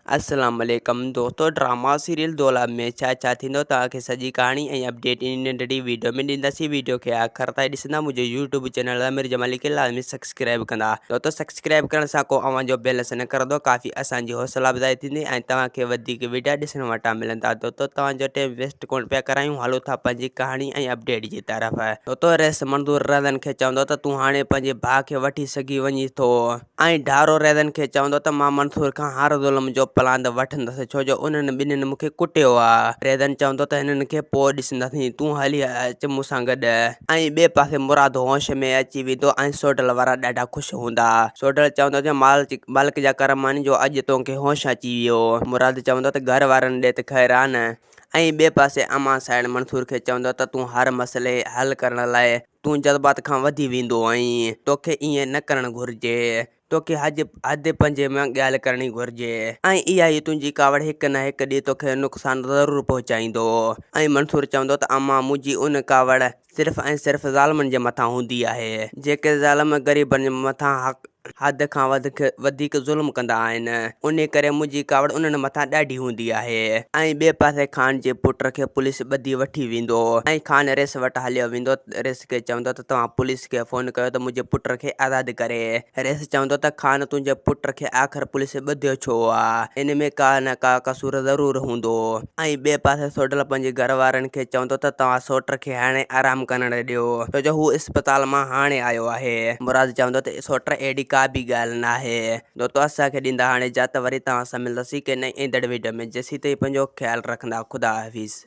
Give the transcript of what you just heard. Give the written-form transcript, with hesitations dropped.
अस्सलाम वालेकुम दोस्तों। ड्रामा सीरियल दौलत में छा छा थींदो तव्हांखे सॼी कहाणी ऐं अपडेट इन नंढड़ी वीडियो में ॾींदासीं। वीडियो खे आख़िर ताईं ॾिसंदा। मुंहिंजे यूट्यूब चैनल आमिर जमाली खे लाज़मी सब्सक्राइब कंदा। दोस्तों सब्सक्राइब करण सां को अव्हां जो बेल न करंदो, काफ़ी असांजी हौसला अफ़ज़ाई थींदी ऐं तव्हांखे वधीक वीडियो ॾिसण वटां मिलंदा। दोस्तों तव्हांजो टाइम वेस्ट कोन पिया करायूं, हलो था पंहिंजी कहाणी ऐं अपडेट जी तरफ़। दोस्तों रेस मंज़ूर रज़न खे चवंदो त तूं हाणे पंहिंजे भाउ खे वठी सघी वञी थो ऐं ढारो रज़न खे चवंदो त मां मंसूर खां हर ज़ुल्म जो प्लान वठंदुसि, छो जो उन्हनि ॿिन्हिनि मूंखे कुटियो आहे। रेज़न चवंदो त हिननि खे पोइ ॾिसंदासीं, तूं हली अच मूंसां गॾु। ऐं ॿिए पासे मुराद होश में अची वेंदो ऐं सोडल वारा ॾाढा ख़ुशि हूंदा। सोडल चवंदो त मालिक जा करम जो अॼु तोखे होश अची वियो। मुराद चवंदो त घर वारनि ॾे त ख़ैरु आहे न। ऐं ॿिए पासे अमा साइड मंसूर खे चवंदो त तूं हर मसइले हल करण लाइ तूं जज़्बात खां वधी वेंदो आहीं, तोखे ईअं न करणु घुरिजे। तोखे हद पंहिंजे में ॻाल्हि करणी घुरिजे ऐं इहा ई तुंहिंजी कावड़ हिकु न हिकु ॾींहुं तोखे नुक़सान ज़रूरु पहुचाईंदो। ऐं मंसूर चवंदो त अमा मुंहिंजी उन कावड़ सिर्फ़ु ऐं सिर्फ़ु ज़ालमनि जे मथां हूंदी आहे, जेके ज़ालम ग़रीबनि जे मथां हद खां वधीक ज़ुल्म कंदा आहिनि। उन करे मुंहिंजी कावड़ उन्हनि मथां ॾाढी हूंदी आहे। ऐं ॿिए पासे ख़ान जे पुट खे पुलिस ॿधी वठी वेंदो ऐं ख़ान रेस वटि हलियो वेंदो। रेस खे चवंदो त तव्हां पुलिस खे फ़ोन कयो त मुंहिंजे पुट खे आज़ादु करे। रेस चवंदो त ख़ान तुंहिंजे पुट खे आख़िर पुलिस ॿधियो छो आहे, इन में का न का कसूर ज़रूरु हूंदो। ऐं ॿिए पासे सोडल पंहिंजे घर वारनि खे चवंदो त तव्हां सोट खे हाणे आराम करणु ॾियो, छो जो हू इस्पताल मां हाणे आयो आहे। मुराद चवंदो त सोट अहिड़ी का बि ॻाल्हि न आहे। दोस्तो असांखे ॾींदा हाणे इजाज़त, वरी तव्हां सां मिलंदासीं के नई ईंदड़ वीडियो में। जेसीं ताईं पंहिंजो ख़्यालु रखंदा। ख़ुदा हाफ़िज़।